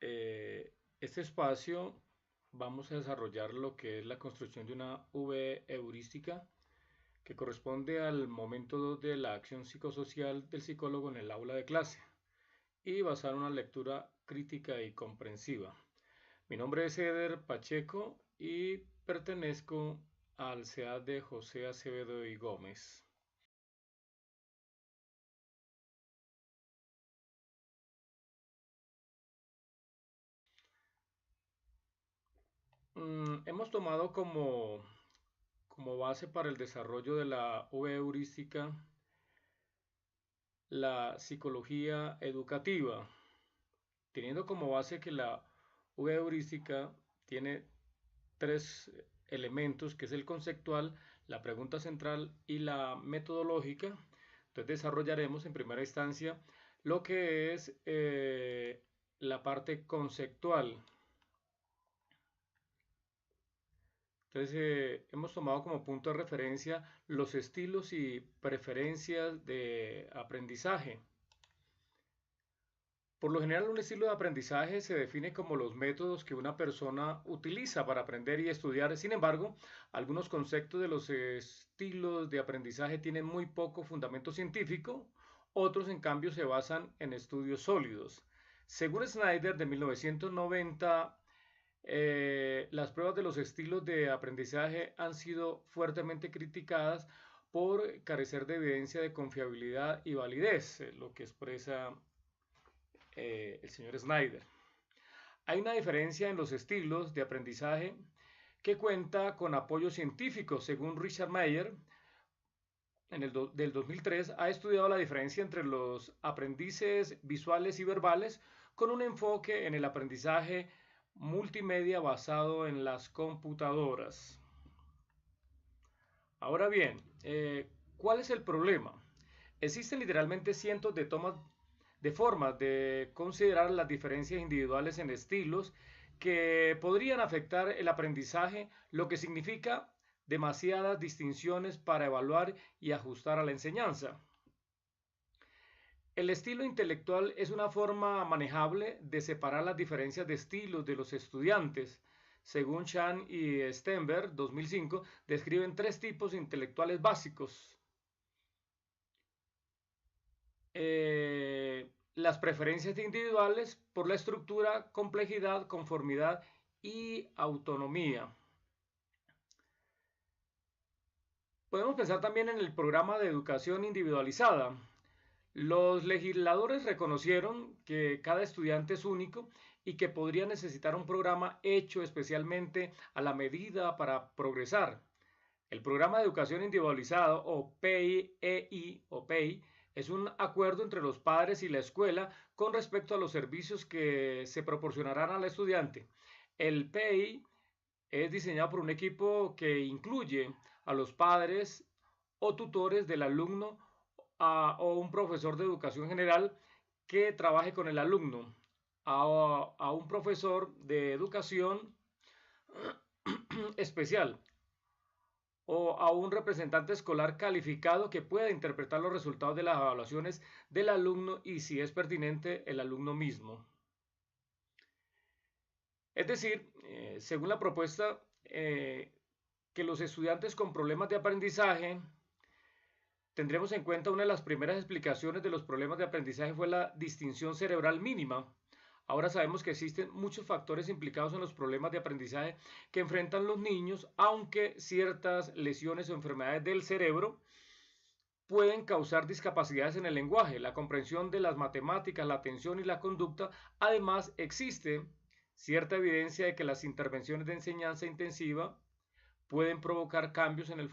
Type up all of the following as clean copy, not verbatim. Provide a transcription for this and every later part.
Este espacio vamos a desarrollar lo que es la construcción de una V heurística que corresponde al momento de la acción psicosocial del psicólogo en el aula de clase y basar una lectura crítica y comprensiva. Mi nombre es Eder Pacheco y pertenezco al CEAD de José Acevedo y Gómez. Hemos tomado como base para el desarrollo de la V heurística la psicología educativa, teniendo como base que la V heurística tiene tres elementos, que es el conceptual, la pregunta central y la metodológica. Entonces desarrollaremos en primera instancia lo que es la parte conceptual. Entonces hemos tomado como punto de referencia los estilos y preferencias de aprendizaje. Por lo general, un estilo de aprendizaje se define como los métodos que una persona utiliza para aprender y estudiar. Sin embargo, algunos conceptos de los estilos de aprendizaje tienen muy poco fundamento científico, otros en cambio se basan en estudios sólidos. Según Snyder de 1990, las pruebas de los estilos de aprendizaje han sido fuertemente criticadas por carecer de evidencia de confiabilidad y validez, lo que expresa el señor Snyder. Hay una diferencia en los estilos de aprendizaje que cuenta con apoyo científico. Según Richard Meyer, del 2003, ha estudiado la diferencia entre los aprendices visuales y verbales con un enfoque en el aprendizaje multimedia basado en las computadoras. Ahora bien, ¿cuál es el problema? Existen literalmente cientos de formas de considerar las diferencias individuales en estilos que podrían afectar el aprendizaje, lo que significa demasiadas distinciones para evaluar y ajustar a la enseñanza. El estilo intelectual es una forma manejable de separar las diferencias de estilos de los estudiantes. Según Chan y Stenberg, 2005, describen tres tipos intelectuales básicos. Las preferencias individuales por la estructura, complejidad, conformidad y autonomía. Podemos pensar también en el programa de educación individualizada. Los legisladores reconocieron que cada estudiante es único y que podría necesitar un programa hecho especialmente a la medida para progresar. El programa de educación individualizado o PEI es un acuerdo entre los padres y la escuela con respecto a los servicios que se proporcionarán al estudiante. El PEI es diseñado por un equipo que incluye a los padres o tutores del alumno o un profesor de educación general que trabaje con el alumno, a un profesor de educación especial o a un representante escolar calificado que pueda interpretar los resultados de las evaluaciones del alumno y, si es pertinente, el alumno mismo. Es decir, según la propuesta, que los estudiantes con problemas de aprendizaje, tendremos en cuenta una de las primeras explicaciones de los problemas de aprendizaje fue la distinción cerebral mínima. Ahora sabemos que existen muchos factores implicados en los problemas de aprendizaje que enfrentan los niños, aunque ciertas lesiones o enfermedades del cerebro pueden causar discapacidades en el lenguaje, la comprensión de las matemáticas, la atención y la conducta. Además, existe cierta evidencia de que las intervenciones de enseñanza intensiva pueden provocar cambios en el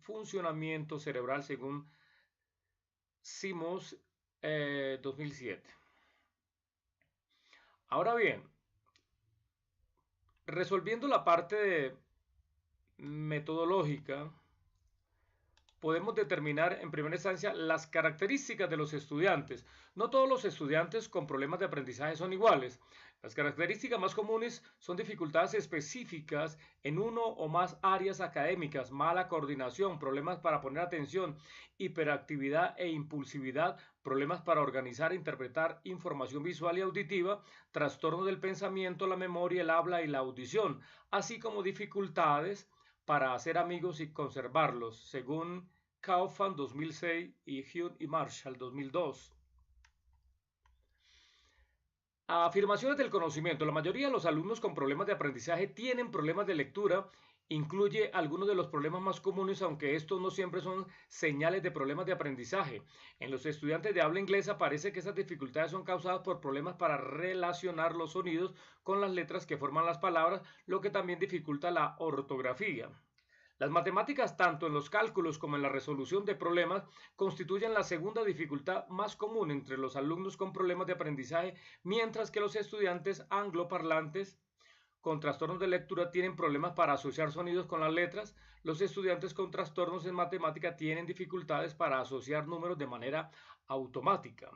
funcionamiento cerebral, según Simons 2007. Ahora bien, resolviendo la parte metodológica, podemos determinar en primera instancia las características de los estudiantes. No todos los estudiantes con problemas de aprendizaje son iguales. Las características más comunes son dificultades específicas en uno o más áreas académicas, mala coordinación, problemas para poner atención, hiperactividad e impulsividad, problemas para organizar e interpretar información visual y auditiva, trastorno del pensamiento, la memoria, el habla y la audición, así como dificultades para hacer amigos y conservarlos, según Kaufman 2006 y Hume y Marshall 2002. Afirmaciones del conocimiento. La mayoría de los alumnos con problemas de aprendizaje tienen problemas de lectura. Incluye algunos de los problemas más comunes, aunque estos no siempre son señales de problemas de aprendizaje. En los estudiantes de habla inglesa parece que esas dificultades son causadas por problemas para relacionar los sonidos con las letras que forman las palabras, lo que también dificulta la ortografía. Las matemáticas, tanto en los cálculos como en la resolución de problemas, constituyen la segunda dificultad más común entre los alumnos con problemas de aprendizaje, mientras que los estudiantes angloparlantes con trastornos de lectura tienen problemas para asociar sonidos con las letras. Los estudiantes con trastornos en matemática tienen dificultades para asociar números de manera automática.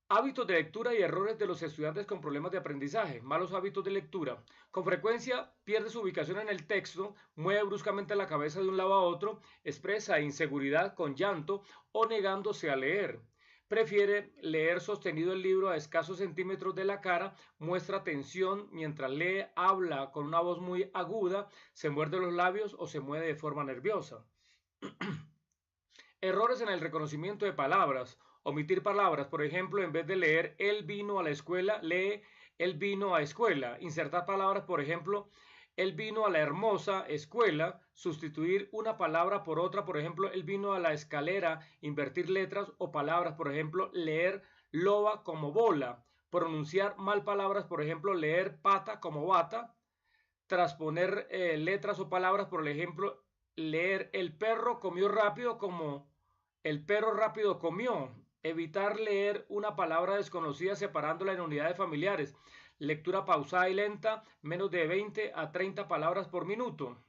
Hábitos de lectura y errores de los estudiantes con problemas de aprendizaje. Malos hábitos de lectura. Con frecuencia pierde su ubicación en el texto, mueve bruscamente la cabeza de un lado a otro, expresa inseguridad con llanto o negándose a leer. Prefiere leer sostenido el libro a escasos centímetros de la cara, muestra tensión mientras lee, habla con una voz muy aguda, se muerde los labios o se mueve de forma nerviosa. Errores en el reconocimiento de palabras. Omitir palabras, por ejemplo, en vez de leer él vino a la escuela, lee él vino a escuela. Insertar palabras, por ejemplo, él vino a la hermosa escuela. Sustituir una palabra por otra, por ejemplo, él vino a la escalera. Invertir letras o palabras, por ejemplo, leer loba como bola. Pronunciar mal palabras, por ejemplo, leer pata como bata. Transponer letras o palabras, por ejemplo, leer el perro comió rápido como el perro rápido comió. Evitar leer una palabra desconocida separándola en unidades familiares. Lectura pausada y lenta, menos de 20 a 30 palabras por minuto.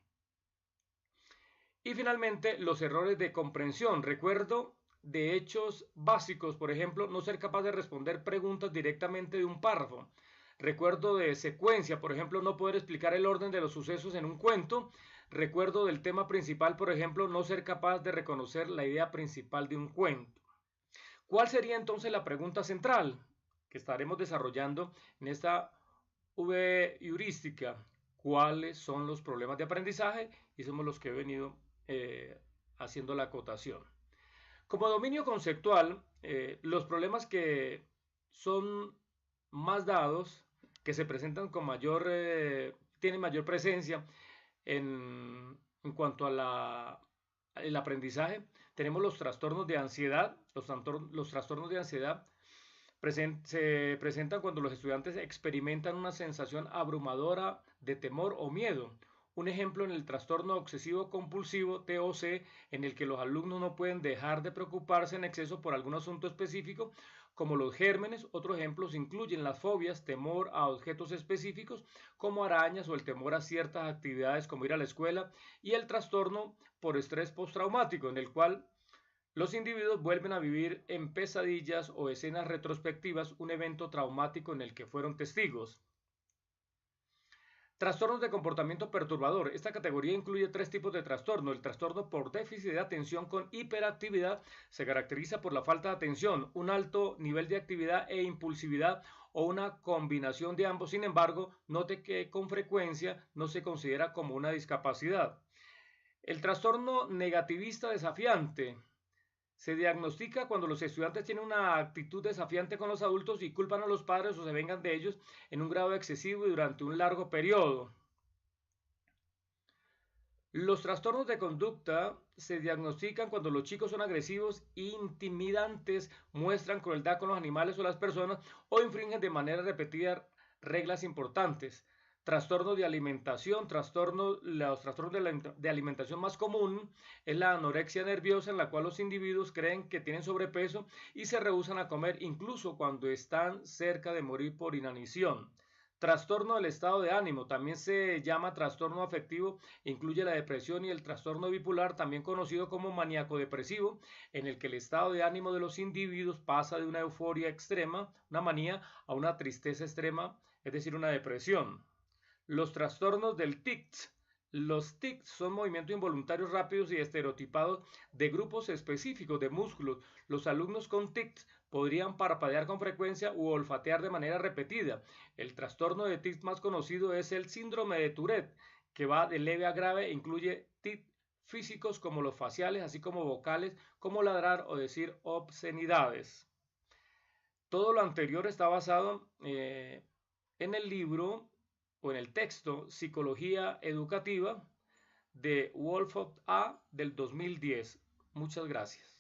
Y finalmente, los errores de comprensión. Recuerdo de hechos básicos, por ejemplo, no ser capaz de responder preguntas directamente de un párrafo. Recuerdo de secuencia, por ejemplo, no poder explicar el orden de los sucesos en un cuento. Recuerdo del tema principal, por ejemplo, no ser capaz de reconocer la idea principal de un cuento. ¿Cuál sería entonces la pregunta central que estaremos desarrollando en esta heurística? ¿Cuáles son los problemas de aprendizaje? Y somos los que he venido haciendo la acotación. Como dominio conceptual, los problemas que son más dados, que se presentan con tienen mayor presencia en cuanto a el aprendizaje, tenemos los trastornos de ansiedad. Los trastornos de ansiedad se presentan cuando los estudiantes experimentan una sensación abrumadora de temor o miedo. Un ejemplo en el trastorno obsesivo compulsivo, TOC, en el que los alumnos no pueden dejar de preocuparse en exceso por algún asunto específico, como los gérmenes. Otros ejemplos incluyen las fobias, temor a objetos específicos como arañas o el temor a ciertas actividades como ir a la escuela, y el trastorno por estrés postraumático, en el cual los individuos vuelven a vivir en pesadillas o escenas retrospectivas un evento traumático en el que fueron testigos. Trastornos de comportamiento perturbador. Esta categoría incluye 3 tipos de trastorno. El trastorno por déficit de atención con hiperactividad se caracteriza por la falta de atención, un alto nivel de actividad e impulsividad o una combinación de ambos. Sin embargo, note que con frecuencia no se considera como una discapacidad. El trastorno negativista desafiante se diagnostica cuando los estudiantes tienen una actitud desafiante con los adultos y culpan a los padres o se vengan de ellos en un grado excesivo y durante un largo periodo. Los trastornos de conducta se diagnostican cuando los chicos son agresivos, intimidantes, muestran crueldad con los animales o las personas o infringen de manera repetida reglas importantes. Trastornos de alimentación. Los trastornos de alimentación más común es la anorexia nerviosa, en la cual los individuos creen que tienen sobrepeso y se rehúsan a comer incluso cuando están cerca de morir por inanición. Trastorno del estado de ánimo, también se llama trastorno afectivo, incluye la depresión y el trastorno bipolar, también conocido como maníaco depresivo, en el que el estado de ánimo de los individuos pasa de una euforia extrema, una manía, a una tristeza extrema, es decir, una depresión. Los trastornos del tics. Los tics son movimientos involuntarios rápidos y estereotipados de grupos específicos de músculos. Los alumnos con tics podrían parpadear con frecuencia u olfatear de manera repetida. El trastorno de tics más conocido es el síndrome de Tourette, que va de leve a grave e incluye tics físicos como los faciales, así como vocales, como ladrar o decir obscenidades. Todo lo anterior está basado en el libro o en el texto Psicología Educativa de Wolfgang A. del 2010. Muchas gracias.